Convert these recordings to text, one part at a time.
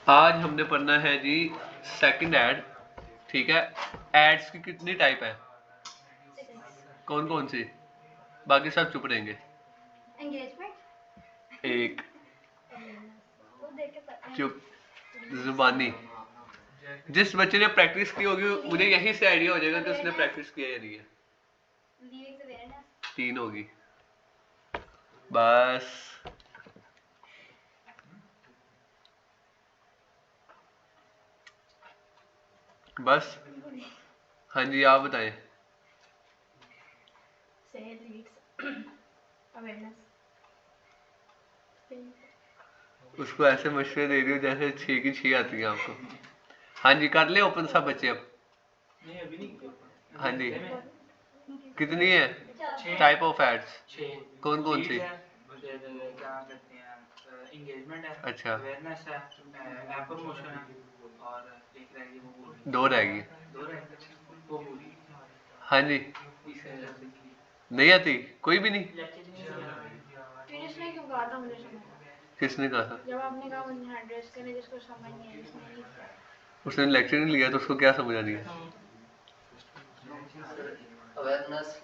आज हमने पढ़ना है जी सेकंड ऐड। ठीक है, एड्स की कितनी टाइप है, कौन कौन सी? बाकी सब चुप रहेंगे। एक चुप जुबानी। जिस बच्चे ने प्रैक्टिस की होगी मुझे यहीं से आइडिया हो जाएगा कि उसने प्रैक्टिस किया या नहीं है। 3 होगी बस। बस हाँ जी, आप बताएं। उसको ऐसे मशवरे दे रही हो जैसे 6 की 6 आती है आपको। हाँ जी, कर ले ओपन सब बच्चे अब। हाँ जी, कितनी है टाइप ऑफ एड्स, कौन कौन सी? क्या कहते हैं, एंगेजमेंट है, अच्छा, अवेयरनेस है, ऐप प्रमोशन है, और एक रहेगी वो 2 रहेगी। वो पूरी। हाँ जी, नहीं आती कोई भी नहीं। ने क्यों कहा था मुझे समझ? किसने कहा था? जब आपने कहा मुझे एड्रेस करने जिसको समझ नहीं है, जिसने नहीं किया। उसने लेक्चर नहीं लिया तो उसको क्या समझ आ रही है? अवेयरनेस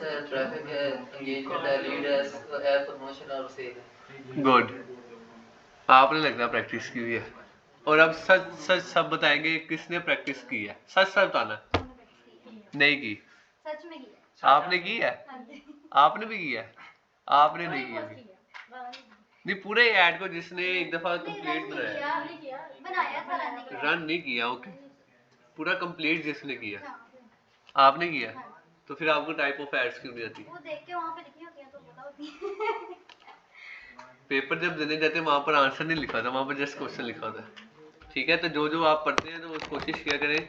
है, ट्रैफिक है, एंगेजमेंट है, लीड है, ऐप प्रमोशन और सेल है। गुड, आपने लगता है प्रैक्टिस की हुई है। और अब सच सच सब बताएंगे किसने प्रैक्टिस की है। सच सच बताना। नहीं की? सच में की है। आपने की है? आपने भी की है? आपने नहीं की अभी। नहीं, पूरे ऐड को जिसने एक दफा कंप्लीट बनाया था, रन नहीं किया। ओके, पूरा कंप्लीट जिसने किया। आपने किया? तो फिर आपको टाइप ऑफ एड्स क्यों नहीं आती? वो देख के वहाँ पे लिखी होती है तो पता होती है। पेपर जब देने जाते हैं वहां पर आंसर नहीं लिखा था, वहां पर जस्ट क्वेश्चन लिखा होता है। ठीक है, तो जो जो आप पढ़ते हैं तो कोशिश किया करें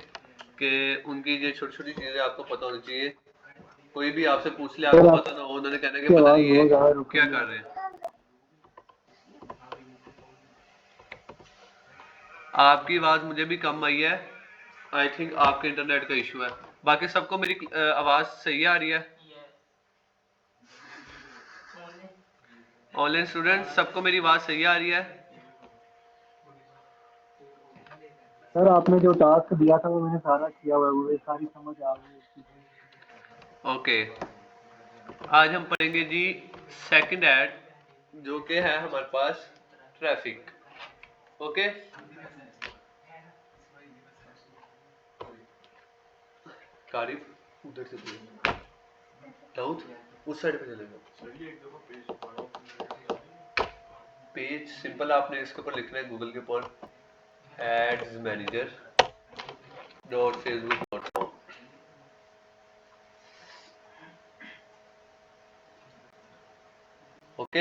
कि उनकी जो छोटी छोटी चीजें आपको पता होनी चाहिए। कोई भी आपसे पूछ ले, आपको पता ना हो, उन्होंने कहना कि पता नहीं ये क्या कर रहे हैं। आपकी आवाज मुझे भी कम आई है। आई थिंक आपके इंटरनेट का इशू है। बाकी सबको मेरी आवाज सही आ रही है? ऑनलाइन स्टूडेंट सबको मेरी आवाज सही आ रही है? सर आपने जो टास्क दिया था वो मैंने सारा किया हुआ है, वो सारी समझ आ गई। ओके, आज हम पढ़ेंगे जी सेकंड ऐड, जो कि है हमारे पास ट्रैफिक। ओके, तारीफ उधर से दाऊद उस साइड पे चलेगा। पेज सिंपल, आपने इसके ऊपर लिखना है गूगल के ऊपर एड्स मैनेजर .facebook.com। ओके,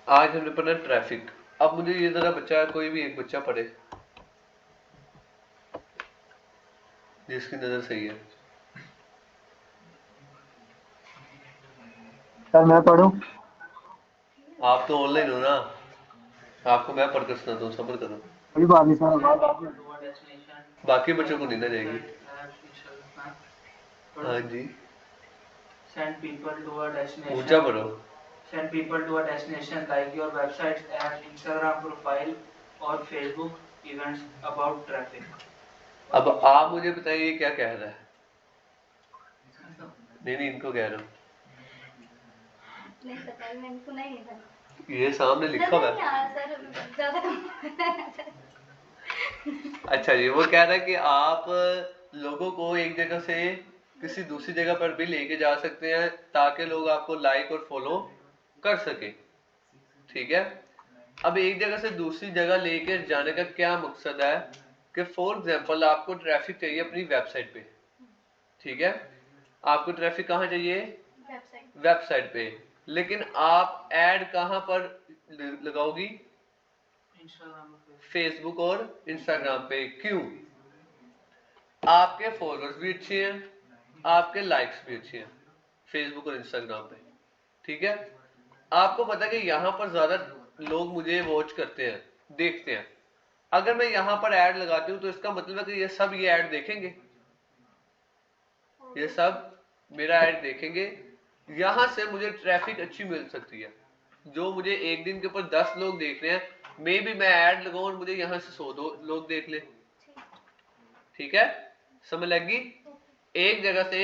आज हमने पढ़ा ट्रैफिक। अब मुझे ये जरा बच्चा, कोई भी एक बच्चा पढ़े जिसकी नजर सही है। सर मैं पढ़ूं? आप तो ऑनलाइन हो ना, आपको मैं पढ़कर सुनाता हूँ, सब्र करो। कोई बात नहीं सर, बात आप बाकी बच्चों को नहीं ना जाएगी। हाँ जी, Send people to a destination. ऊंचा पढ़ो। Send people to a destination like your website and Instagram profile or Facebook events about traffic. अब आप मुझे बताइए क्या कह रहा है? नहीं, इनको कह रहा हूँ। नहीं पता, मैंने सुना ही नहीं था। ये सामने लिखा हुआ है। अच्छा जी, वो कह रहा है कि आप लोगों को एक जगह से किसी दूसरी जगह पर भी लेके जा सकते हैं ताकि लोग आपको लाइक और फॉलो कर सके। ठीक है, अब एक जगह से दूसरी जगह लेके जाने का क्या मकसद है कि फॉर एग्जांपल आपको ट्रैफिक चाहिए अपनी वेबसाइट पे। ठीक है, आपको ट्रैफिक कहाँ चाहिए? वेबसाइट पे। लेकिन आप ऐड कहाँ पर लगाओगी? इंस्टाग्राम पे। फेसबुक और इंस्टाग्राम पे। क्यों? आपके फॉलोअर्स भी अच्छे हैं, आपके लाइक्स भी अच्छे हैं फेसबुक और इंस्टाग्राम पे, ठीक है। आपको पता है कि यहाँ पर ज्यादा लोग मुझे वॉच करते हैं, देखते हैं। अगर मैं यहाँ पर ऐड लगाती हूँ तो इसका मतलब है कि ये सब ये ऐड देखेंगे, ये सब मेरा ऐड देखेंगे। यहाँ से मुझे ट्रैफिक अच्छी मिल सकती है। जो मुझे एक दिन के ऊपर 10 लोग देख रहे हैं, मे भी मैं ऐड लगाऊं और मुझे यहाँ से 100 लोग देख ले, ठीक है। समझ लगी? एक जगह से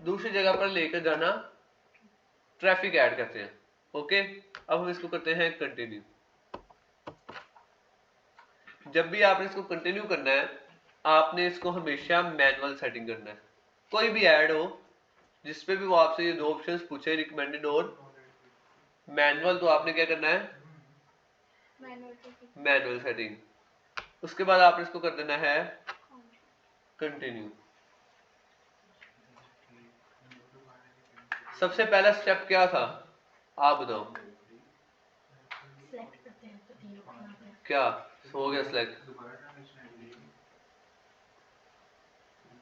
दूसरी जगह पर लेकर जाना ट्रैफिक ऐड करते हैं। ओके, अब हम इसको करते हैं कंटिन्यू। जब भी आपने इसको कंटिन्यू करना है, आपने इसको हमेशा मैनुअल सेटिंग करना है। कोई भी ऐड हो जिसपे भी वो आपसे ये 2 ऑप्शंस पूछे, रिकमेंडेड और मैनुअल, तो आपने क्या करना है? Manual setting. उसके बाद आपने इसको कर देना है कंटिन्यू। सबसे पहला स्टेप क्या था, आप बताओ? सिलेक्ट करते हैं तो 3 ऑप्शन आते हैं। क्या हो गया सिलेक्ट?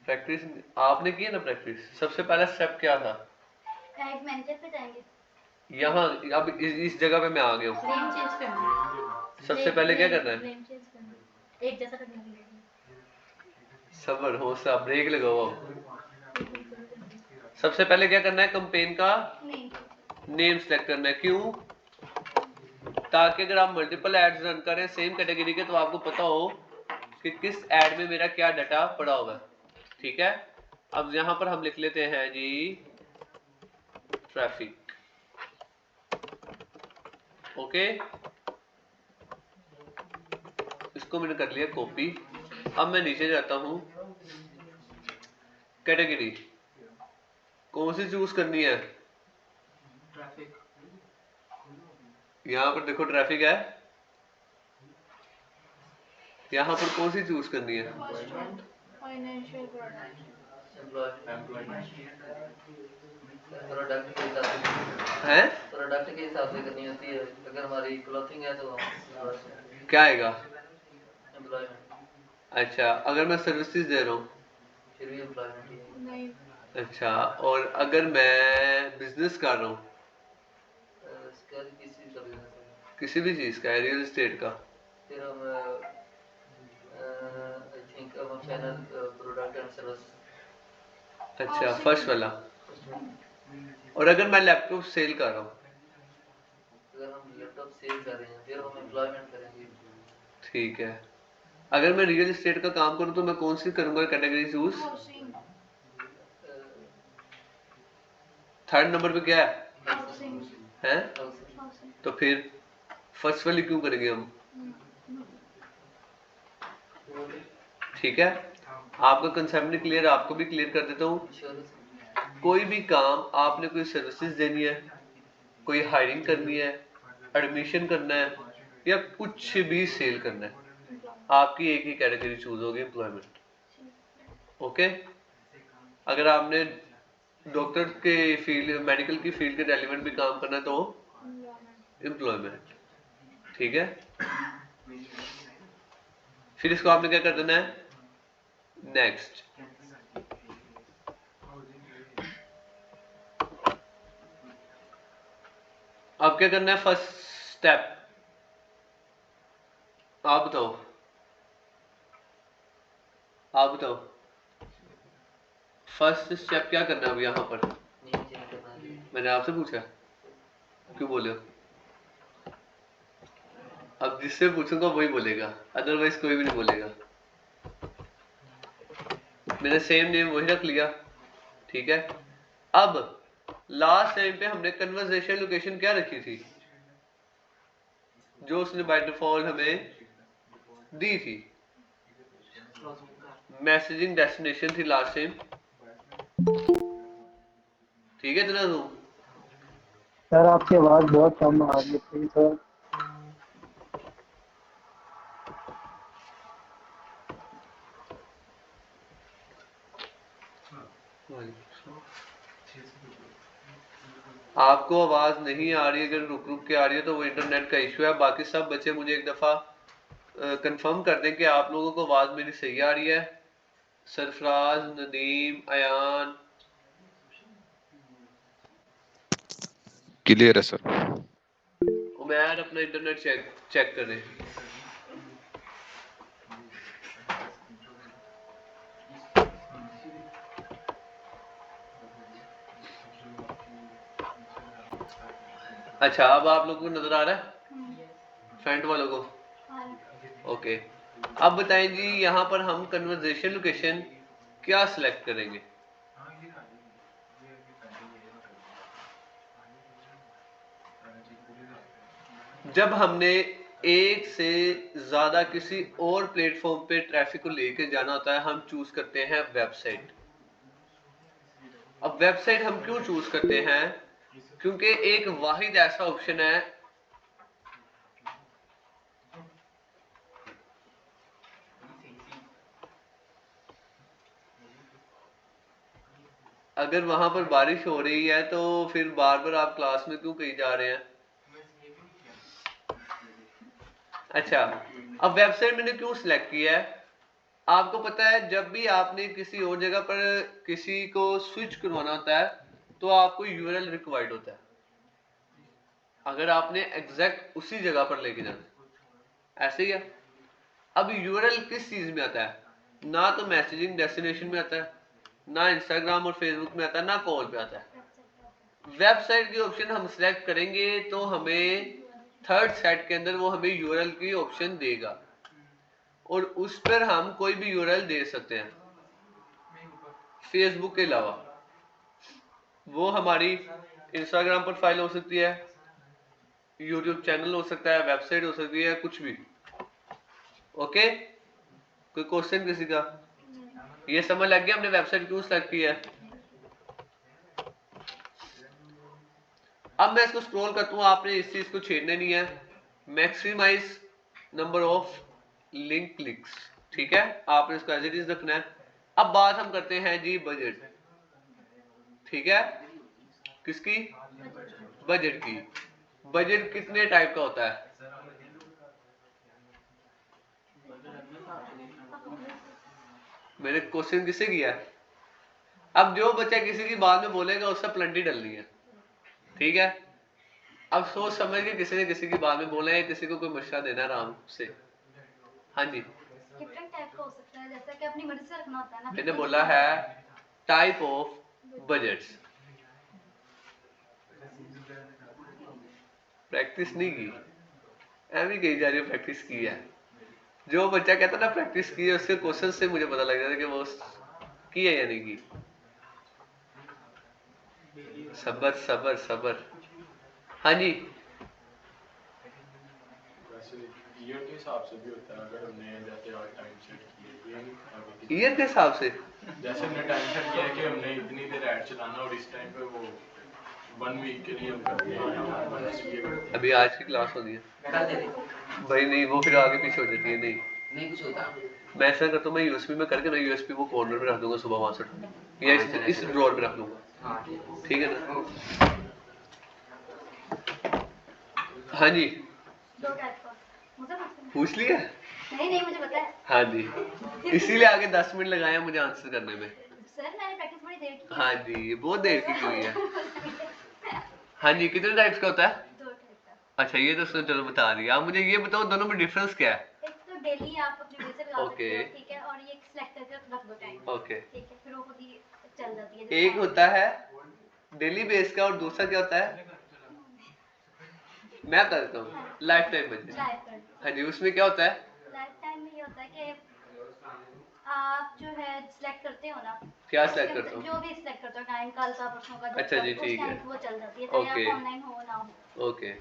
प्रैक्टिस आपने की है ना प्रैक्टिस। सबसे पहला स्टेप क्या था? गाइस मैनेजर पे जाएंगे। यहाँ अब इस जगह पे मैं आ गया हूँ। नेम चेंज करना। सबसे पहले क्या करना है? नेम चेंज करना। एक जैसा करना है। सबर हो सा, ब्रेक लगाओ। सबसे पहले क्या करना है? कैंपेन का नेम सेलेक्ट करना है। क्यों? ताकि अगर आप मल्टीपल एड्स रन करें सेम कैटेगरी के, तो आपको पता हो कि किस एड में मेरा क्या डाटा पड़ा होगा, ठीक है। अब यहां पर हम लिख लेते हैं जी ट्रैफिक। ओके, इसको मैंने कर लिया कॉपी। अब मैं नीचे जाता हूं, कैटेगरी कौन सी चूज करनी है? ट्रैफिक। यहां पर देखो ट्रैफिक है, यहां पर कौन सी चूज करनी है? Financial product. प्रोडक्ट के हिसाब से हैं? प्रोडक्ट के हिसाब से करनी होती है। अगर हमारी क्लॉथिंग है तो क्या आएगा? एम्प्लॉयमेंट, अच्छा, अगर मैं सर्विसेज दे रहा हूँ फिर भी एम्प्लॉयमेंट ही है। नहीं। अच्छा, और अगर मैं बिजनेस कर रहा हूँ इसका किसी का बिजनेस है, किसी भी चीज का, रियल एस्टेट का, फिर हम आई थिंक हम चैनल प्रोडक्ट एंड सर्विस। अच्छा फर्स्ट वाला। और अगर मैं लैपटॉप सेल कर रहा हूँ? अगर हम लैपटॉप सेल कर रहे हैं फिर हम एम्प्लॉयमेंट करेंगे। ठीक है। अगर मैं रियल एस्टेट का काम करूँ तो मैं कौन सी करूंगा category choose? Housing. Third number पे क्या है? हाउसिंग। हैं? हाउसिंग। तो फिर फर्स्ट वाली क्यों करेंगे हम? ठीक है, आपका कंसेप्ट नहीं क्लियर, आपको भी क्लियर कर देता हूँ। इंश्योरेंस। कोई भी काम आपने कोई सर्विसेज देनी है, कोई हायरिंग करनी है, एडमिशन करना है, या कुछ भी सेल करना है, आपकी एक ही कैटेगरी चूज होगी, एम्प्लॉयमेंट। ओके, अगर आपने डॉक्टर के फील्ड, मेडिकल की फील्ड के रेलिवेंट भी काम करना है तो एम्प्लॉयमेंट, ठीक है। फिर इसको आपने क्या कर देना है? नेक्स्ट। अब क्या करना है? फर्स्ट स्टेप आप बताओ, आप बताओ फर्स्ट स्टेप क्या करना है अब यहाँ पर? नेम चेंज करना है। मैंने आपसे पूछा, क्यों बोले हो? अब जिससे पूछूंगा वही बोलेगा, अदरवाइज कोई भी नहीं बोलेगा। मैंने सेम नेम वही रख लिया, ठीक है। अब लास्ट टाइम पे हमने कन्वर्सेशन लोकेशन क्या रखी थी, जो उसने बाय डिफॉल्ट हमें दी थी? मैसेजिंग डेस्टिनेशन थी लास्ट टाइम, ठीक है जना तू? सर आपकी आवाज़ बहुत कम आ रही है, प्लीज सर। आपको आवाज नहीं आ रही, अगर रुक रुक के आ रही है तो वो इंटरनेट का इशू है। बाकी सब बच्चे मुझे एक दफा कंफर्म कर दें कि आप लोगों को आवाज मेरी सही आ रही है। सरफराज, नदीम, अयान, क्लियर है सर। उमैर अपना इंटरनेट चेक करें। अच्छा, अब आप लोगों को नजर आ रहा है फ्रंट वालों को? ओके, अब बताएं जी, यहाँ पर हम कन्वर्सेशन लोकेशन क्या सिलेक्ट करेंगे? जब हमने एक से ज्यादा किसी और प्लेटफॉर्म पे ट्रैफिक को लेकर जाना होता है, हम चूज करते हैं वेबसाइट। अब वेबसाइट हम क्यों चूज करते हैं? क्योंकि एक वाहिद ऐसा ऑप्शन है अगर वहां पर बारिश हो रही है तो फिर बार बार आप क्लास में क्यों कहीं जा रहे हैं? अच्छा, अब वेबसाइट मैंने क्यों सिलेक्ट किया है? आपको पता है जब भी आपने किसी और जगह पर किसी को स्विच करवाना होता है तो आपको यूआरएल रिक्वायर्ड होता है, अगर आपने एग्जैक्ट उसी जगह पर लेके जाना। ऐसे ही है। अब यूआरएल किस चीज में आता है? ना तो मैसेजिंग डेस्टिनेशन में आता है, ना इंस्टाग्राम और फेसबुक में आता है, ना कॉल पे आता है। वेबसाइट की ऑप्शन हम सिलेक्ट करेंगे तो हमें थर्ड सेट के अंदर वो हमें यूआरएल की ऑप्शन देगा और उस पर हम कोई भी यूआरएल दे सकते हैं फेसबुक के अलावा। वो हमारी इंस्टाग्राम प्रोफाइल हो सकती है, यूट्यूब चैनल हो सकता है, वेबसाइट हो सकती है, कुछ भी। ओके, कोई क्वेश्चन किसी का? ये समझ लग गया हमने वेबसाइट क्यों सेलेक्ट किया है? अब मैं इसको स्क्रॉल करता हूं, आपने इस चीज को छेड़ने नहीं है। Maximise number of link clicks, ठीक है, आपने इसको एज इट इज रखना है। अब बात हम करते हैं जी बजट, ठीक है, किसकी? बजट की। बजट कितने टाइप का होता है? मैंने क्वेश्चन किससे किया? अब जो बच्चा किसी की बात में बोलेगा उससे प्लंटी डलनी है, ठीक है। अब सोच समझ के किसी ने किसी की बात में बोला है, किसी को कोई मशवरा देना आराम से। हाँ जी, डिफरेंट टाइप का हो सकता है, जैसा कि अपनी मर्जी से रखना होता है ना। मैंने बोला है टाइप ऑफ बजट्स। प्रैक्टिस नहीं की, एम ही कही जा रही है प्रैक्टिस की है। जो बच्चा कहता है ना प्रैक्टिस की है, उसके क्वेश्चन से मुझे पता लग जाता है कि वो की है या नहीं की। सबर सबर सबर। हाँ जी, ईयर के हिसाब से भी होता है, अगर हमने जैसे और टाइम सेट किए ईयर के हिसाब से जैसे हमने टाइम सेट किया है कि हमने इतनी देर ऐड चलाना और इस टाइम पे वो 1 वीक के लिए हम करते हैं। अभी आज की क्लास होनी है भाई, नहीं वो फिर आगे पीछे हो जाती है। नहीं कुछ होता। मैं ऐसा करता हूँ, मैं यूएसबी में करके ना यूएसबी वो कॉर्नर में रख दूंगा सुबह वहां से, या इस ड्रॉर में रख लूंगा, ठीक है ना? हाँ जी, दो टाइप का मुझे पूछ लिया? नहीं मुझे पता है। हाँ जी, इसीलिए आगे 10 मिनट लगाया मुझे आंसर करने में। सर मैंने प्रैक्टिस बड़ी देर की। हाँ जी, बहुत देर की हुई है। हाँ जी, कितने टाइप्स का होता है? दो टाइप का। अच्छा, ये तो चलो बता रही है। आप मुझे ये बताओ दोनों में डिफरेंस क्या है? एक तो डेली आप अपनी वजह से लगा सकते हो, ओके। ठीक है, और ये सिलेक्ट करके रख दो टाइम। ओके, ठीक है, फिर वो खुद ही चल जाती है। एक होता है डेली बेस का और दूसरा क्या होता है? मैं बता देता हूँ, लाइफ टाइम बजट। हाँ जी, उसमें क्या होता है? लाइफ टाइम में ये होता है कि आप जो है सिलेक्ट करते हो ना, क्या select करते हो? जो भी सिलेक्ट करते हो, टाइम कल का परसों का, अच्छा जी, ठीक है। वो चल जाती है, चाहे ओके। आप ऑनलाइन हो ना हो। ओके,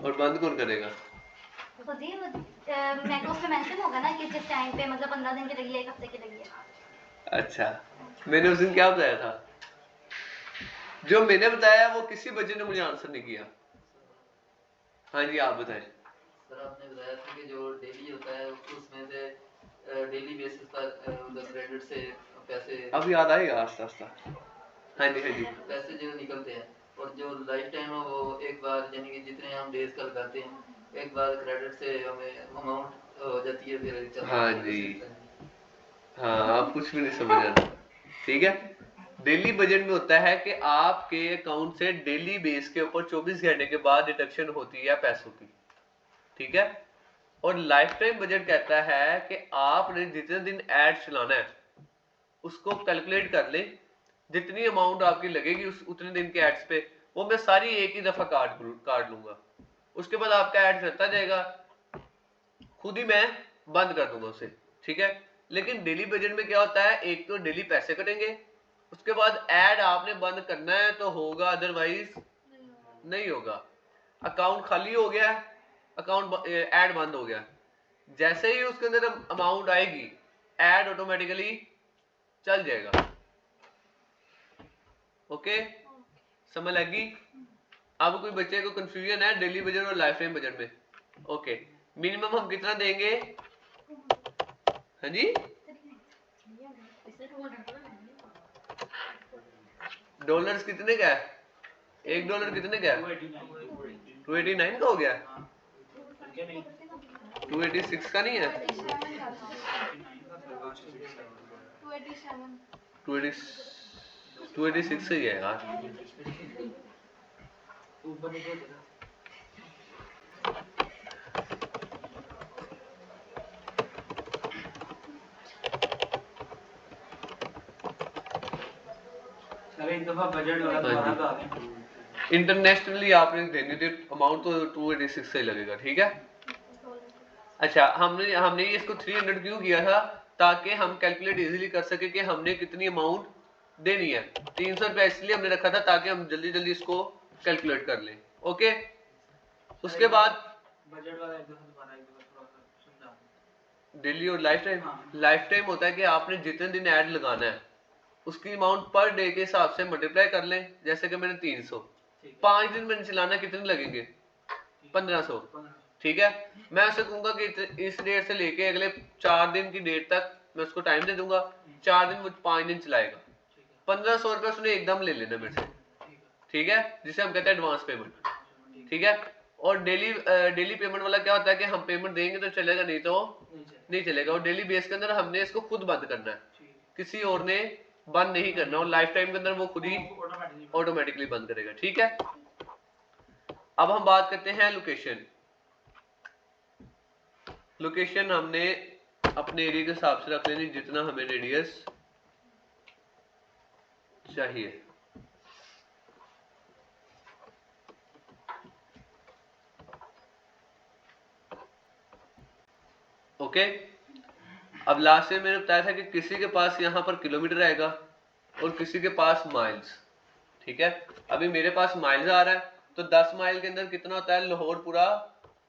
और बंद कौन करेगा? तो जी मैं उसमें मेंशन होगा ना कि जिस टाइम पे, मतलब 15 दिन की लगी है, 1 हफ्ते की लगी है। अच्छा, मैंने उस दिन क्या बताया था? जो मैंने बताया वो किसी बच्चे ने मुझे आंसर नहीं किया। हाँ जी, आप बताएं। सर आपने बताया था कि जो डेली होता है उसमें से डेली बेसिस पर उधर क्रेडिट से पैसे अब याद आएगा आस्ता आस्ता। हाँ जी, हाँ जी। पैसे जो निकलते हैं और जो लाइफ टाइम है वो एक बार यानी कि जितने हम डेज का लगाते हैं एक बार क्रेडिट से हमें अमाउंट हो जाती है फिर चलती हाँ है, जी। बस इतना ही। हाँ, आप कुछ भी नहीं समझ रहे। ठीक है, डेली बजट में होता है कि आपके अकाउंट से डेली बेस के ऊपर 24 घंटे के बाद डिडक्शन होती है पैसों की। ठीक है, और लाइफ टाइम बजट कहता है कि आपने जितने दिन एड चलाना है उसको कैलकुलेट कर ले, जितनी अमाउंट आपकी लगेगी उस उतने दिन के एड्स पे वो मैं सारी एक ही दफा काट लूंगा। उसके बाद आपका ऐड चलता जाएगा, खुद ही मैं बंद कर दूंगा उसे। ठीक है, लेकिन डेली बजट में क्या होता है, एक तो डेली पैसे कटेंगे, उसके बाद ऐड आपने बंद करना है तो होगा, अदरवाइज नहीं होगा। अकाउंट खाली हो गया, अकाउंट ऐड बंद हो गया, जैसे ही उसके अंदर अमाउंट आएगी ऐड ऑटोमेटिकली चल जाएगा। ओके, समझ लगी? अब कोई बच्चे को कंफ्यूजन है डेली बजट और लाइफ टाइम बजट में? ओके, मिनिमम हम कितना देंगे? हाँ जी, डॉलर्स कितने का है? $1 कितने का है? 289 का हो गया, 286 का नहीं है, 286 ही है यार। ऊपर नीचे होता है। चलो एक दफा बजट वाला दोबारा बता दें। इंटरनेशनली आपने देनी थी अमाउंट तो 286 से ही लगेगा। ठीक है, अच्छा, हमने हमने इसको 300 क्यों किया था? ताकि हम कैलकुलेट इजीली कर सके कि हमने कितनी अमाउंट देनी है। 300 रुपया इसलिए हमने रखा था ताकि हम जल्दी जल्दी इसको कैलकुलेट कर लें। ओके, उसके बाद बजट वाला एक दफा दोबारा एक दफा थोड़ा सा समझा दें। डेली और लाइफ टाइम। हाँ। लाइफ टाइम होता है कि आपने जितने दिन ऐड लगाना है उसकी अमाउंट पर डे के हिसाब से मल्टीप्लाई कर लें। जैसे कि मैंने 300, ठीक है। 5 दिन मैंने चलाना, कितने लगेंगे? 1500। 1500। ठीक है, मैं उसे कहूंगा कि इस डेट से लेके अगले 4 दिन की डेट तक मैं उसको टाइम दे दूंगा, 4 दिन वो 5 दिन चलाएगा, ठीक है। 1500 रुपये उसने एकदम ले लेना मेरे से। ठीक है। ठीक है, जिसे हम कहते हैं एडवांस पेमेंट। ठीक ठीक है, और डेली पेमेंट वाला क्या होता है कि हम पेमेंट देंगे तो चलेगा, नहीं तो नहीं चलेगा। और डेली बेस के अंदर हमने इसको खुद बंद करना है, है। किसी और ने बंद नहीं करना, और लाइफ टाइम के अंदर वो खुद ही ऑटोमेटिकली बंद करेगा। ठीक है, अब हम बात करते हैं लोकेशन। लोकेशन हमने अपने एरिया के हिसाब से रख लेनी, जितना हमें रेडियस चाहिए। ओके, अब लास्ट में मैंने बताया था कि किसी के पास यहाँ पर किलोमीटर आएगा और किसी के पास माइल्स। ठीक है, अभी मेरे पास माइल्स आ रहा है तो 10 माइल के अंदर कितना होता है, लाहौर पूरा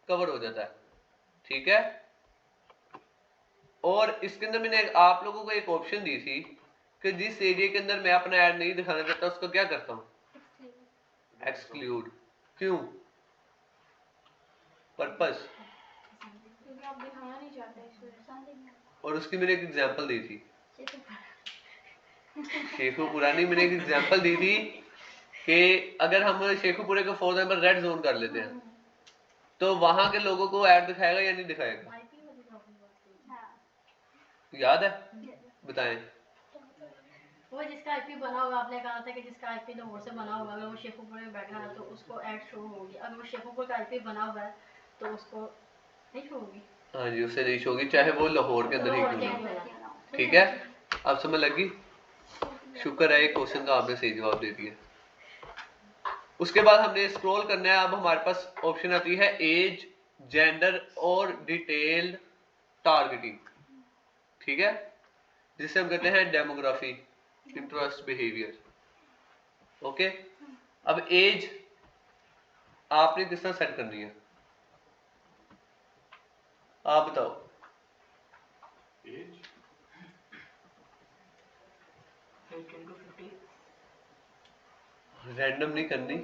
कवर हो जाता है। ठीक है, और इसके अंदर मैंने आप लोगों को एक ऑप्शन दी थी कि जिस एरिया के अंदर मैं अपना ऐड नहीं दिखाना चाहता उसको क्या करता हूँ, एक्सक्लूड। क्यों? पर्पस। और उसकी मैंने एक एग्जांपल दी थी, शेखुपुरा नहीं, मैंने एक एग्जांपल दी थी कि अगर हम शेखुपुरे को फॉर एग्जांपल रेड जोन कर लेते हैं तो वहां के लोगों को ऐड दिखाएगा या नहीं दिखाएगा? याद है? बताएं। वो जिसका आईपी बना होगा, आपने कहा था कि जिसका आईपी लाहौर से बना होगा अगर वो शेखुपुर में बैठा है तो उसको ऐड शो होगी, अगर वो शेखुपुर का आईपी बना हुआ है तो उसको नहीं शो होगी। हाँ जी, उससे नहीं शो होगी, चाहे वो लाहौर के अंदर ही क्यों ना हो। ठीक है, अब समझ लगी? शुक्र है एक क्वेश्चन का आपने सही जवाब दे दिया। उसके बाद हमने स्क्रॉल करना है। अब हमारे पास ऑप्शन आती है एज, जेंडर और डिटेल्ड टारगेटिंग। ठीक है, जिसे हम कहते हैं डेमोग्राफी, इंटरेस्ट, बिहेवियर। ओके, अब एज आपने किस तरह सेट करनी है, आप बताओ। एज रैंडम नहीं करनी।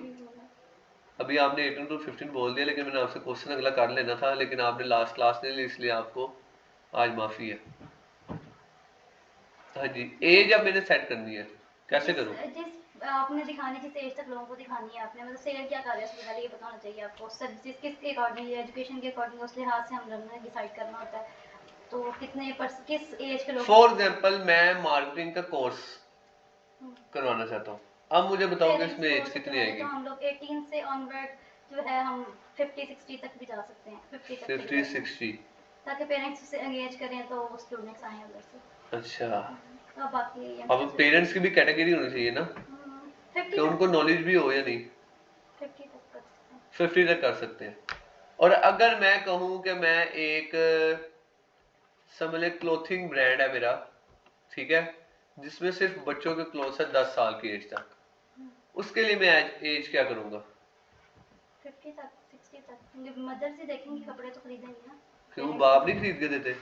अभी आपने 18 to 15 बोल दिया, लेकिन मैंने आपसे क्वेश्चन अगला कर लेना था, लेकिन आपने लास्ट क्लास ले ली, इसलिए आपको आज माफी है। हाँ जी, एज अब मैंने सेट करनी है, कैसे करूं? आपने दिखानी जिस एज तक लोगों को दिखानी है आपने, मतलब सेल क्या कर रहे हैं उससे पहले ये पता होना चाहिए आपको। सर्विसेज किसके अकॉर्डिंग, एजुकेशन के अकॉर्डिंग, उस लिहाज से हम लोगों ने डिसाइड करना होता है। तो कितने किस एज के लोग। फॉर एग्जाम्पल मैं मार्केटिंग का कोर्स करवाना चाहता हूँ, अब मुझे बताओ कि इसमें एज कितनी आएगी। तो हम लोग 18 से ऑनवर्ड जो है हम 50-60 तक भी जा सकते हैं, 50 तक 50-60, ताकि पेरेंट्स से एंगेज करें तो स्टूडेंट्स आए अंदर से। अच्छा। तो बाकी अब पेरेंट्स की भी कैटेगरी होनी चाहिए ना, 50 कि उनको नॉलेज भी हो या नहीं। 50 तक कर सकते हैं। 50 तक कर सकते हैं। और अगर मैं कहूँ कि मैं एक समझ ले क्लोथिंग ब्रांड है मेरा, ठीक है, जिसमें सिर्फ बच्चों के क्लोथ्स है 10 साल की एज तक, उसके लिए मैं एज क्या करूँगा? 50 तक 60 तक, क्योंकि मदर्स ही देखेंगे, कपड़े तो खरीदेंगे ना। क्यों बाप नहीं खरीद के देते?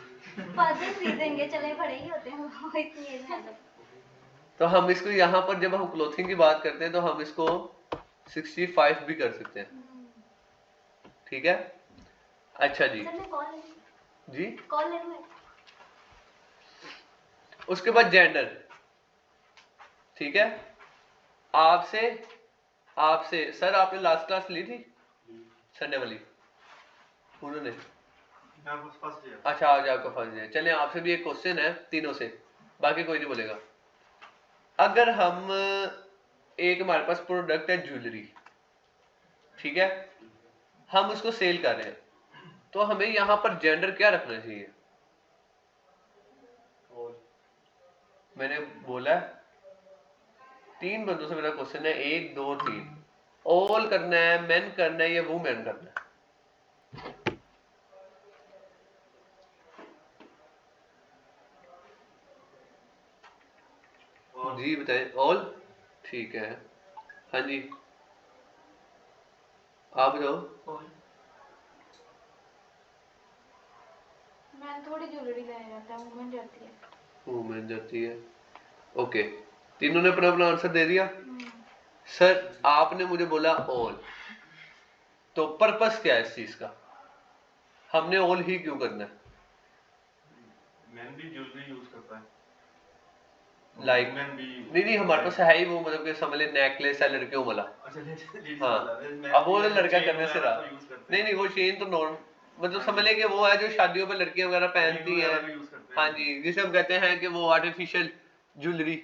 फादर खरीदेंगे, चले बड़े ही होते हैं वो इतनी एज में। तो हम इसको यहाँ पर जब हम क्लोथिंग की बात करते हैं तो हम इसको 65 भी कर सकते हैं, ठीक है। अच्छा जी, सर मैं कॉल ले लूं? जी कॉल ले लूं? उसके बाद जेंडर, ठीक है। आपसे आपसे सर आपने लास्ट क्लास ली थी संडे वाली? उन्होंने अच्छा आज आपका फर्स्ट डे। चले आपसे भी एक क्वेश्चन है तीनों से, बाकी कोई नहीं बोलेगा। अगर हम एक हमारे पास प्रोडक्ट है ज्वेलरी, ठीक है, हम उसको सेल कर रहे हैं, तो हमें यहाँ पर जेंडर क्या रखना चाहिए? मैंने बोला 3 बंदों से मेरा क्वेश्चन है, 1 2 3, ऑल करना है, मेन करना है या वुमेन करना है? जी बताएं। ऑल, ठीक है। हाँ जी आप बताओ। मैं थोड़ी ज्वेलरी लाया जाता है, वुमेन जाती है। वुमेन जाती है, ओके। तीनों ने अपना अपना आंसर दे दिया। सर आपने मुझे बोला ऑल, तो पर्पस क्या है इस चीज का? हमने ऑल ही क्यों करना है? मैन भी ज्वेलरी यूज करता है, लाइक वुमेन भी। नहीं हमारे पास है ही वो, मतलब कि समझ ले नेकलेस है लड़कियों वाला। हाँ अब वो लड़का करने से रहा, नहीं वो चेन तो नॉर्म, मतलब समझ ले कि वो है जो शादियों पे लड़कियां वगैरह पहनती हैं। हाँ जी, जिसे हम कहते हैं कि वो आर्टिफिशियल ज्वेलरी,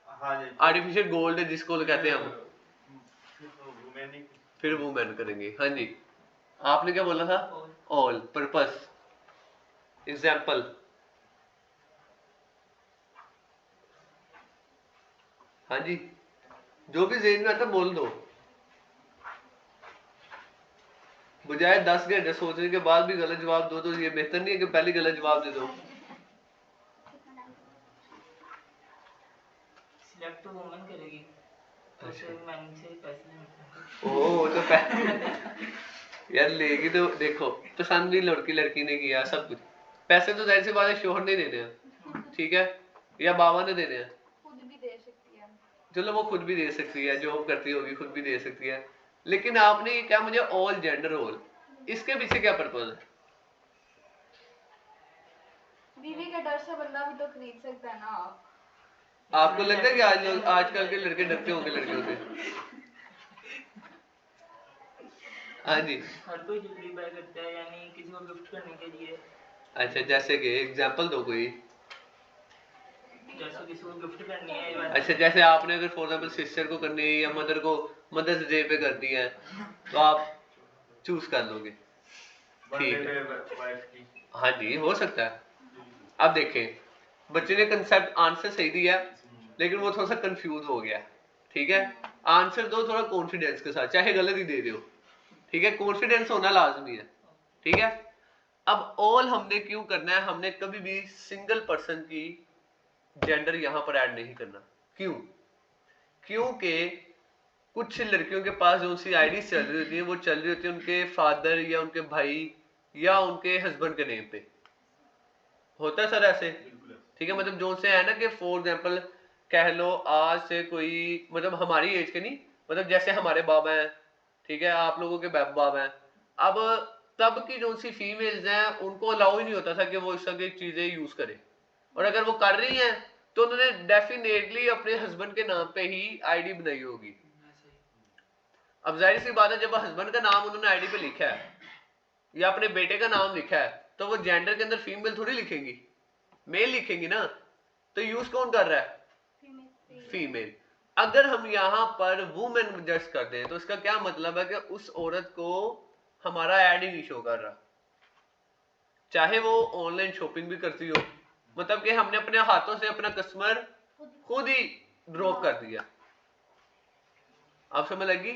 आर्टिफिशियल गोल्ड जिसको कहते हैं हम, फिर वुमेन करेंगे। हाँ जी आपने क्या बोला था? All, purpose, example. हाँ जी जो भी जेन में आता बोल दो, बजाय 10 घंटे सोचने के बाद भी गलत जवाब दो, तो ये बेहतर नहीं है कि पहले गलत जवाब दे दो? सिलेक्ट तो वुमेन करेगी, तो अच्छा। मैन से पैसे नहीं ओ तो यार लेगी तो देखो पसंद भी लड़की ने किया सब कुछ, पैसे तो जाहिर सी बात है शोहर नहीं देने हैं, ठीक है, या बाबा ने देने हैं, खुद भी दे सकती है। चलो वो खुद भी दे सकती है, जॉब करती होगी खुद भी दे सकती है। लेकिन आपने ये क्या मुझे ऑल जेंडर रोल, इसके पीछे क्या पर्पज है? बीवी के डर से बंदा भी तो खरीद सकता है ना। आपको लगता है कि आजकल के लड़के डरते होंगे लड़कियों से? हाँ जी हर कोई ज्वेलरी बाय करता है, यानी किसी को गिफ्ट करने के लिए। अच्छा जैसे कि एग्जांपल दो कोई। जैसे किसी को गिफ्ट करनी है, अच्छा जैसे आपने अगर फॉर एग्जांपल सिस्टर को करनी है या मदर को मदर्स डे पे करनी है, तो आप चूज कर लोगे, ठीक है। हाँ जी हो सकता है। अब देखें बच्चे ने कंसेप्ट आंसर सही दिया, लेकिन वो थोड़ा सा कंफ्यूज हो गया, ठीक है। आंसर दो थोड़ा कॉन्फिडेंस के साथ, चाहे गलत ही दे दो, ठीक है, कॉन्फिडेंस होना लाजमी है, ठीक है। अब ऑल हमने क्यों करना है? हमने कभी भी सिंगल पर्सन की जेंडर यहां पर ऐड नहीं करना। क्यों? क्योंकि कुछ लड़कियों के पास जो सी आईडी चल रही होती है वो चल रही होती है उनके फादर या उनके भाई या उनके हस्बैंड के नेम पे, होता है सर ऐसे, ठीक है। मतलब जो से है ना कि फॉर एग्जांपल कह लो आज से कोई मतलब हमारी एज के नहीं, मतलब जैसे हमारे बाबा हैं, ठीक है, आप लोगों के बाबा हैं, अब तब की जो सी फीमेल्स हैं उनको अलाउ ही नहीं होता था कि वो इस तरह की चीजें यूज करें, और अगर वो कर रही हैं तो उन्होंने डेफिनेटली अपने हस्बैंड के नाम पे ही आईडी बनाई होगी। अब जाहिर सी बात है, जब हस्बैंड का नाम उन्होंने आईडी पे लिखा है या अपने बेटे का नाम लिखा है, तो वो जेंडर के अंदर फीमेल थोड़ी लिखेंगी, मेल लिखेंगी ना। तो यूज कौन कर रहा है? फीमेल। अगर हम यहाँ पर वुमेन जस्ट कर दें तो इसका क्या मतलब है कि उस औरत को हमारा ऐड ही नहीं शो कर रहा, चाहे वो ऑनलाइन शॉपिंग भी करती हो। मतलब कि हमने अपने हाथों से अपना कस्टमर खुद ही ड्रॉप कर दिया। आप समझ लगी?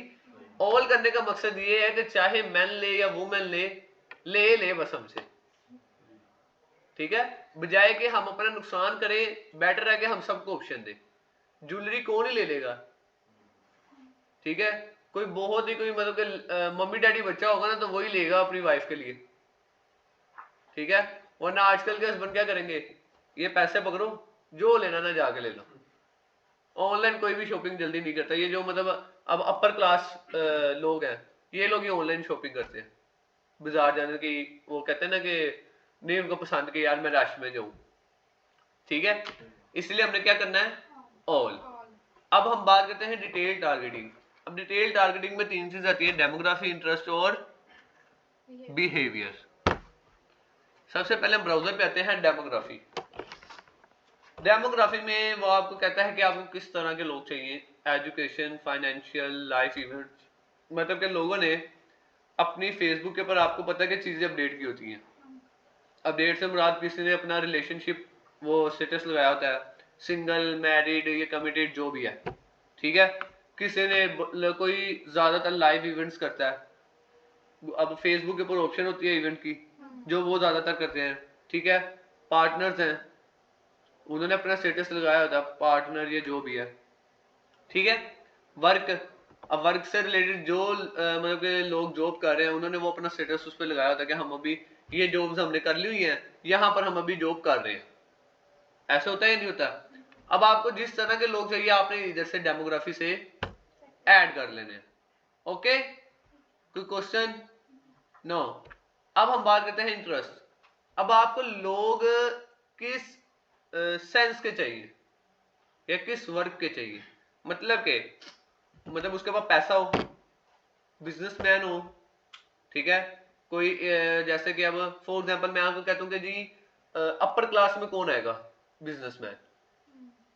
ऑल करने का मकसद ये है कि चाहे मैन ले या वुमेन ले बस हमसे, ठीक है, बजाय कि हम अपना नुकसान करें। बेटर है कि हम सबको ऑप्शन दें। ज्वेलरी कौन ही ले लेगा, ठीक है, कोई बहुत ही कोई मतलब कि मम्मी डैडी बच्चा होगा ना तो वही लेगा अपनी वाइफ के लिए, ठीक है। वरना आजकल के हस्बैंड क्या करेंगे, ये पैसे पकड़ो, जो लेना ना जाके ले लो। ऑनलाइन कोई भी शॉपिंग जल्दी नहीं करता। ये जो मतलब अब अपर क्लास लोग हैं, ये लोग ही ऑनलाइन शॉपिंग करते हैं। बाजार जाने की वो कहते हैं ना कि नहीं उनको पसंद कि यार मैं रश में जाऊं, ठीक है। इसलिए हमने क्या करना है, ऑल। अब हम बात करते हैं डिटेल टारगेटिंग। अब डिटेल टारगेटिंग में 3 चीज आती है, डेमोग्राफी, इंटरेस्ट और बिहेवियर। सबसे पहले हम ब्राउजर पे आते हैं डेमोग्राफी। डेमोग्राफी में वो आपको कहता है कि आपको किस तरह के लोग चाहिए, एजुकेशन, फाइनेंशियल, लाइफ इवेंट्स। मतलब कि लोगों ने अपनी फेसबुक के ऊपर आपको पता है कि चीजें अपडेट की होती हैं। अपडेट से मुराद किसी ने अपना रिलेशनशिप वो स्टेटस लगाया होता है, सिंगल, मैरिड या कमिटेड जो भी है, ठीक है। किसी ने कोई ज्यादातर लाइव इवेंट्स करता है। अब फेसबुक के ऊपर ऑप्शन होती है इवेंट की, जो वो ज्यादातर करते हैं, ठीक है। पार्टनर्स हैं, उन्होंने अपना स्टेटस लगाया होता है, पार्टनर ये जो भी है, ठीक है। वर्क, अब वर्क से रिलेटेड जो मतलब कि लोग जॉब कर रहे हैं, उन्होंने वो अपना स्टेटस उस पर लगाया होता है कि हम अभी ये जॉब्स हमने कर ली हुई हैं, यहाँ पर हम अभी जॉब कर रहे हैं। ऐसा होता है या नहीं होता? अब आपको जिस तरह के लोग चाहिए आपने इधर से डेमोग्राफी से ऐड कर लेने हैं। ओके, कोई क्वेश्चन? नो। अब हम बात करते हैं इंटरेस्ट। अब आपको लोग किस सेंस के चाहिए या किस वर्ग के चाहिए, मतलब उसके पास पैसा हो, बिजनेसमैन हो, ठीक है। कोई जैसे कि अब फॉर एग्जांपल मैं आपको कहता हूँ कि जी अपर क्लास में कौन आएगा, बिजनेसमैन।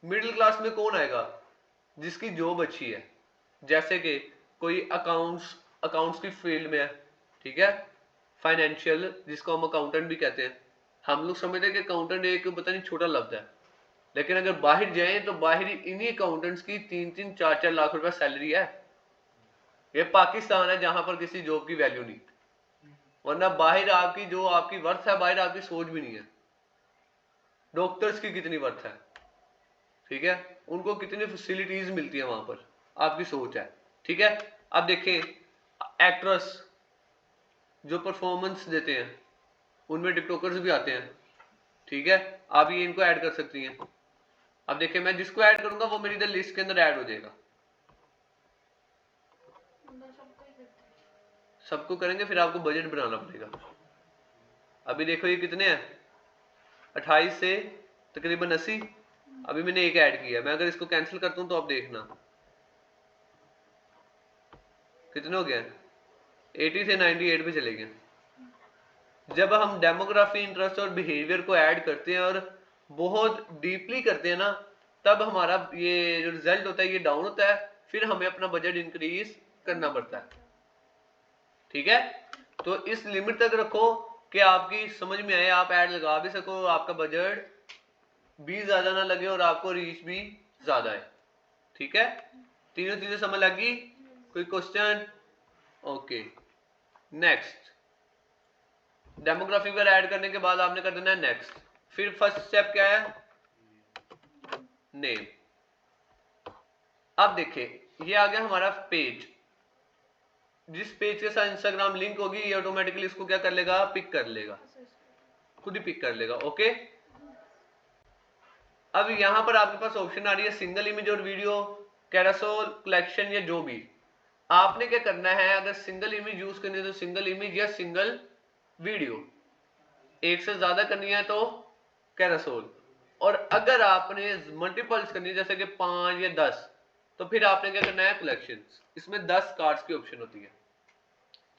मिडिल क्लास में कौन आएगा, जिसकी जॉब अच्छी है, जैसे कि कोई अकाउंट्स की फील्ड में है, ठीक है। फाइनेंशियल, जिसको हम अकाउंटेंट भी कहते हैं। हम लोग समझते हैं कि अकाउंटेंट एक पता नहीं छोटा लफ्ज है, लेकिन अगर बाहर जाएं तो बाहर इन्हीं अकाउंटेंट्स की 3-3, 4-4 लाख रुपए सैलरी है। ये पाकिस्तान है जहां पर किसी जॉब की वैल्यू नहीं, वरना बाहर आपकी जो आपकी वर्थ है, बाहर आपकी सोच भी नहीं है। डॉक्टर्स की कितनी वर्थ है, ठीक है, उनको कितनी फैसिलिटीज मिलती है वहां पर, आपकी सोच है, ठीक है। अब देखें एक्ट्रेस जो परफॉर्मेंस देते हैं, उनमें टिकटॉकर्स भी आते हैं, ठीक है। आप ये इनको ऐड कर सकती हैं। अब देखिए मैं जिसको ऐड करूंगा वो मेरी इधर लिस्ट के अंदर ऐड हो जाएगा। सबको करेंगे फिर आपको बजट बनाना पड़ेगा। अभी देखो ये कितने हैं, 28 से तकरीबन 80। अभी मैंने एक ऐड किया, मैं अगर इसको कैंसिल करता हूं तो आप देखना कितने हो गए, 80 से 98 पे चले गए। जब हम डेमोग्राफी, इंटरेस्ट और बिहेवियर को ऐड करते हैं और बहुत डीपली करते हैं ना, तब हमारा ये जो रिजल्ट होता है ये डाउन होता है, फिर हमें अपना बजट इंक्रीज करना पड़ता है, ठीक है। तो इस लिमिट तक रखो कि आपकी समझ में आए, आप ऐड लगा भी सको, आपका बजट भी ज्यादा ना लगे और आपको रीच भी ज्यादा है, ठीक है। तीनों चीजें समझ लगी? कोई क्वेश्चन? Okay, next. डेमोग्राफी पर ऐड करने के बाद आपने कर देना है नेक्स्ट। फिर फर्स्ट स्टेप क्या है, नेम। अब देखिए ये आ गया हमारा पेज। जिस पेज के साथ इंस्टाग्राम लिंक होगी ये ऑटोमेटिकली इसको क्या कर लेगा, पिक कर लेगा, खुद ही पिक कर लेगा। ओके, अब यहां पर आपके पास ऑप्शन आ रही है सिंगल इमेज और वीडियो, कैरासोल, कलेक्शन या जो भी। आपने क्या करना है, अगर सिंगल इमेज यूज करनी है तो सिंगल इमेज या सिंगल वीडियो, एक से ज्यादा करनी है तो कैरासोल। और अगर आपने मल्टीपल्स करनी है जैसे कि 5 या 10, तो फिर आपने क्या करना है कलेक्शंस, इसमें 10 कार्ड्स की ऑप्शन होती है,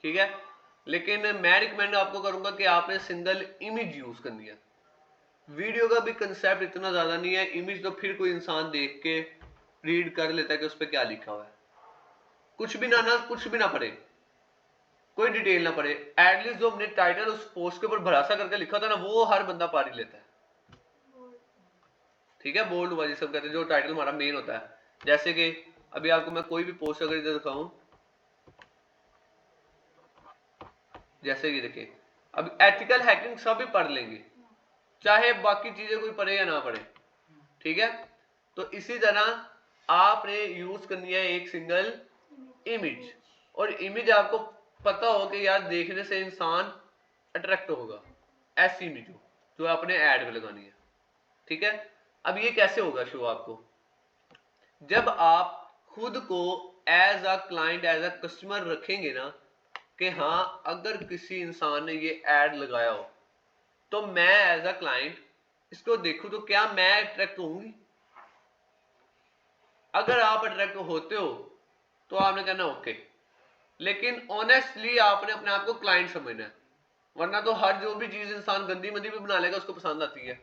ठीक है। लेकिन मैं रिकमेंड आपको करूंगा कि आपने सिंगल इमेज यूज करनी है। वीडियो का भी कंसेप्ट इतना ज्यादा नहीं है, इमेज तो फिर कोई इंसान देख के रीड कर लेता है कि उस पर क्या लिखा हुआ है, कुछ भी ना पढ़े, कोई डिटेल ना पढ़े, एटलीस्ट जो हमने टाइटल उस पोस्ट के ऊपर भरोसा करके लिखा था ना, वो हर बंदा पढ़ ही लेता है, ठीक है। बोल्ड हुआ जिसे कहते हैं, जो टाइटल हमारा मेन होता है। जैसे कि अभी आपको मैं कोई भी पोस्ट अगर इधर दिखाऊं, जैसे कि देखिए अब एथिकल हैकिंग सब भी पढ़ लेंगे, चाहे बाकी चीजें कोई पढ़े या ना पढ़े, ठीक है। तो इसी तरह आपने यूज करनी है एक सिंगल इमेज, और इमेज आपको पता हो कि यार देखने से इंसान अट्रैक्ट होगा, ऐसी इमेज हो जो आपने ऐड में लगानी है, ठीक है। अब ये कैसे होगा शो आपको, जब आप खुद को as a client, as a customer रखेंगे ना कि हाँ अगर किसी इंसान ने ये ऐड लगाया हो तो मैं एज अ क्लाइंट इसको देखूं तो क्या मैं अट्रैक्ट होंगी। अगर आप अट्रैक्ट होते हो तो आपने कहना ओके, लेकिन ऑनेस्टली आपने अपने आप को क्लाइंट समझना है, वरना तो हर जो भी चीज इंसान गंदी मंदी भी बना लेगा उसको पसंद आती है,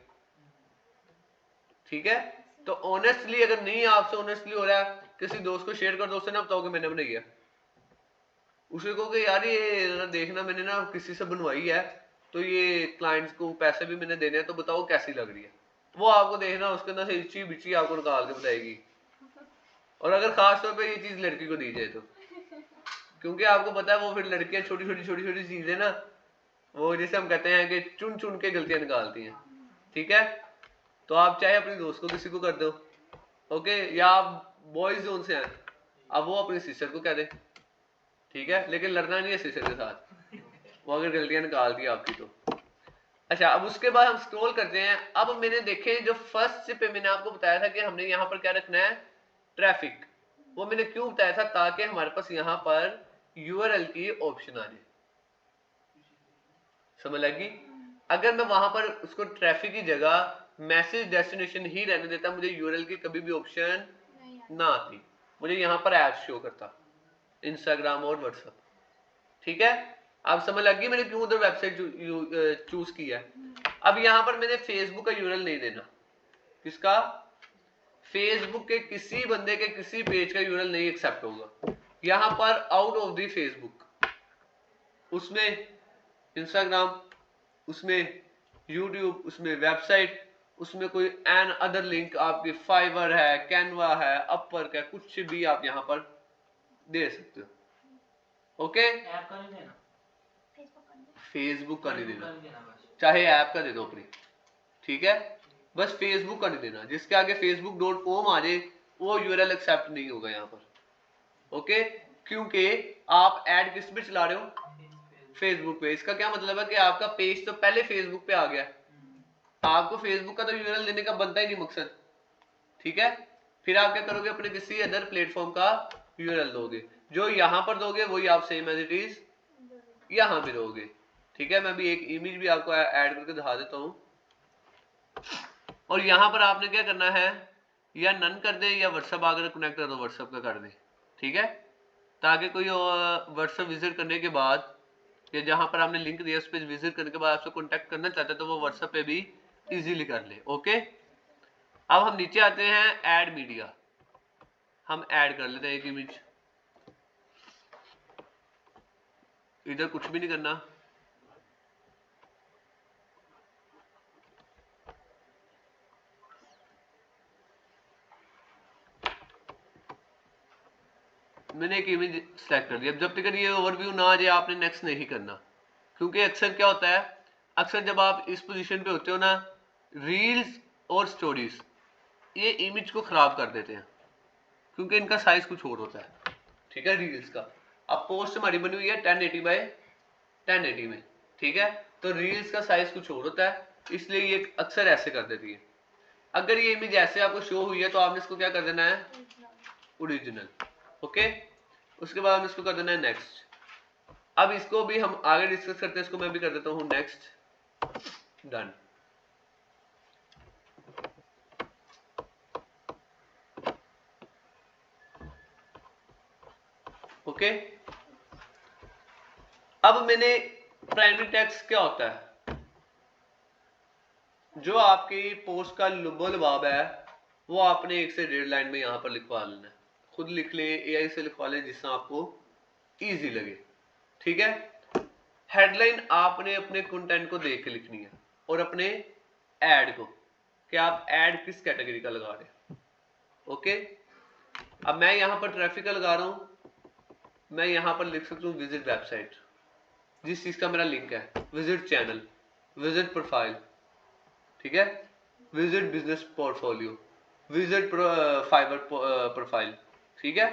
ठीक है। तो ऑनेस्टली अगर नहीं आपसे ऑनेस्टली हो रहा है, किसी दोस्त को शेयर कर दो, उससे ना बताओ कि मैंने बनाई है, उसे कहो कि यार ये देखना मैंने ना किसी से बनवाई है, तो ये क्लाइंट्स को पैसे भी मैंने देने हैं, तो बताओ कैसी लग रही है। वो आपको देखना उसके अंदर से इची बिची आपको निकाल के बताएगी, और अगर खास तौर पे ये चीज लड़की को दी जाए तो, क्योंकि आपको पता है वो फिर लड़कियां छोटी छोटी चीजें ना, वो जैसे हम कहते हैं कि चुन चुन के गलतियां निकालती हैं, ठीक है। तो आप चाहे अपने दोस्त को किसी को कर दो, ओके, या आप बॉयज जोन से हैं, अब वो अपनी सिस्टर को कह दे, ठीक है, लेकिन लड़ना नहीं है सिस्टर के साथ, वो अगर गलतियां निकालती है आपकी तो। अच्छा, अब उसके बाद हम स्क्रॉल करते हैं। अब मैंने देखे जो फर्स्ट पे मैंने आपको बताया था कि हमने यहाँ पर क्या रखना है, ट्रैफिक, वो मैंने क्यों बताया था, ताकि हमारे पास यहाँ पर यूआरएल की ऑप्शन आ जाए, समझ लगी। अगर मैं वहां पर उसको ट्रैफिक की जगह मैसेज डेस्टिनेशन ही रहने देता, मुझे यूआरएल की कभी भी ऑप्शन ना आती, मुझे यहाँ पर ऐड शो करता, इंस्टाग्राम और व्हाट्सएप, ठीक है। आप समझ लगी मैंने क्यों उधर वेबसाइट चूज किया है। अब यहाँ पर मैंने फेसबुक का यूआरएल नहीं देना, किसका, फेसबुक के किसी बंदे के किसी पेज का यूआरएल नहीं एक्सेप्ट होगा। यहाँ पर आउट ऑफ द फेसबुक, उसमें इंस्टाग्राम, उसमें यूट्यूब, उसमें वेबसाइट, उसमें कोई एन अदर लिंक, आपकी फाइवर है, कैनवा है, अपवर्क है, कुछ भी आप यहाँ पर दे सकते हो, ओके। ऐप का नहीं देना, फेसबुक का नहीं देना, बस। चाहे ऐप का दे दो अपनी, ठीक है, बस फेसबुक का नहीं देना। जिसके आगे facebook.com आ जाए वो यूआरएल एक्सेप्ट नहीं होगा यहाँ पर, ओके। क्योंकि आप ऐड किस पे चला रहे हो, फेसबुक पे। इसका क्या मतलब है कि आपका पेज तो पहले फेसबुक पे आ गया, आपको फेसबुक का तो यूआरएल देने का बनता ही नहीं मकसद, ठीक है। फिर आप क्या करोगे, अपने किसी अदर प्लेटफॉर्म का यूआरएल दोगे, जो यहाँ पर दोगे वही आप सेम एज इट इज यहाँ भी दोगे, ठीक है। मैं भी एक इमेज भी आपको ऐड करके दिखा देता हूँ, और यहाँ पर आपने क्या करना है, या नन कर दे या व्हाट्सएप अगर कनेक्ट कर दो व्हाट्सएप का कर दे, ठीक है, ताकि कोई व्हाट्सएप विजिट करने के बाद या जहां पर आपने लिंक दिया उस पर विजिट करने के बाद आपसे कांटेक्ट करना चाहते हैं तो वो व्हाट्सएप पे भी इजीली कर ले, ओके। अब हम नीचे आते हैं ऐड मीडिया, हम ऐड कर लेते हैं एक इमेज, इधर कुछ भी नहीं करना, मैंने एक इमेज सेलेक्ट कर दिया। जब तक ये ओवरव्यू ना आ जाए आपने नेक्स्ट नहीं करना, क्योंकि अक्सर क्या होता है, अक्सर जब आप इस पोजीशन पे होते हो ना, रील्स और स्टोरीज ये इमेज को खराब कर देते हैं, क्योंकि इनका साइज कुछ और होता है, ठीक है। रील्स का अब पोस्ट हमारी बनी हुई है 1080 बाय 1080 में, ठीक है, तो रील्स का साइज कुछ और होता है, इसलिए ये अक्सर ऐसे कर देती है। अगर ये इमेज ऐसे आपको शो हुई है तो आपने इसको क्या कर देना है, ओरिजिनल, ओके। उसके बाद हम इसको कर देना है नेक्स्ट। अब इसको भी हम आगे डिस्कस करते हैं, इसको मैं भी कर देता हूँ नेक्स्ट, डन। ओके। अब मैंने प्राइमरी टेक्स्ट क्या होता है, जो आपकी पोस्ट का लुबो लबाब है वो आपने 1 से 1.5 लाइन में यहां पर लिखवा लेना है। खुद लिख ले, एआई से लिखवा ले, जिससे आपको इजी लगे, ठीक है। हेडलाइन आपने अपने कंटेंट को देख के लिखनी है और अपने ऐड को, कि आप ऐड किस कैटेगरी का लगा रहे हैं, ओके। अब मैं यहां पर ट्रैफिक का लगा रहा हूं, मैं यहां पर लिख सकता हूं विजिट वेबसाइट, जिस चीज का मेरा लिंक है, विजिट चैनल, विजिट प्रोफाइल, ठीक है, visit business portfolio, visit fibre profile, ठीक है।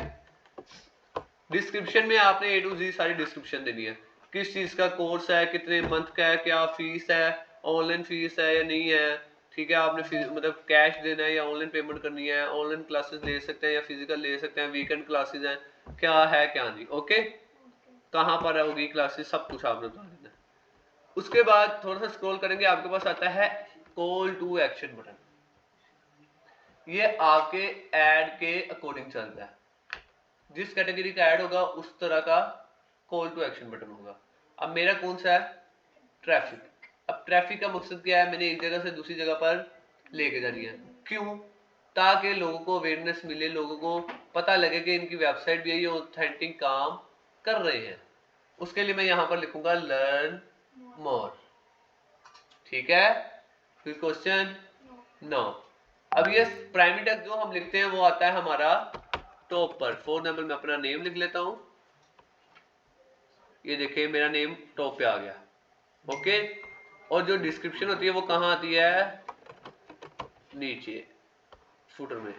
डिस्क्रिप्शन में आपने A to Z सारी डिस्क्रिप्शन देनी है, किस चीज का कोर्स है, कितने मंथ का है, क्या फीस है, ऑनलाइन फीस है या नहीं है, ठीक है। आपने मतलब कैश देना है या ऑनलाइन पेमेंट करनी है, ऑनलाइन क्लासेस ले सकते हैं या फिजिकल ले सकते हैं, वीकेंड क्लासेस हैं, क्या है क्या नहीं, ओके। कहाँ पर होगी क्लासेस, सब कुछ आपने बता देना है। उसके बाद थोड़ा सा स्क्रॉल करेंगे, आपके पास आता है कॉल टू एक्शन बटन। ये आपके ऐड के अकॉर्डिंग चलता है, जिस कैटेगरी का ऐड होगा उस तरह का कॉल टू एक्शन बटन होगा। अब मेरा कौन सा है, ट्रैफिक। अब ट्रैफिक का मकसद क्या है, मैंने एक जगह से दूसरी जगह पर लेके जानी है, क्यों, ताकि लोगों को अवेयरनेस मिले, लोगों को पता लगे कि इनकी वेबसाइट भी है, ये ऑथेंटिक काम कर रहे हैं। उसके लिए मैं यहां पर लिखूंगा लर्न मोर, ठीक है। कोई क्वेश्चन, नो। अब ये प्राइमरी टेक्स्ट जो हम लिखते हैं वो आता है हमारा टॉप पर। फॉर एग्जाम्पल मैं अपना नेम लिख लेता हूं, ये देखिए मेरा नेम टॉप पे आ गया, ओके। और जो डिस्क्रिप्शन होती है वो कहाँ आती है, नीचे फुटर में,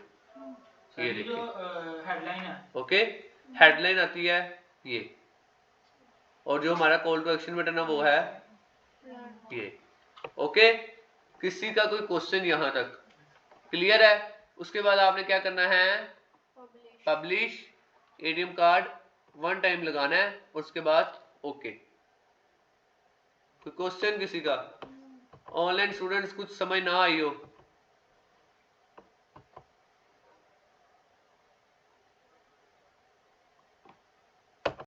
ये देखिए हेडलाइन है, ओके। हेडलाइन आती है ये, और जो हमारा कॉल टू एक्शन बटन है वो है ये, ओके। किसी का कोई क्वेश्चन यहां तक क्लियर है? उसके बाद आपने क्या करना है, पब्लिश एटीएम कार्ड 1 टाइम लगाना है, उसके बाद ओके। कोई क्वेश्चन किसी का, ऑनलाइन स्टूडेंट्स कुछ समझ ना आई हो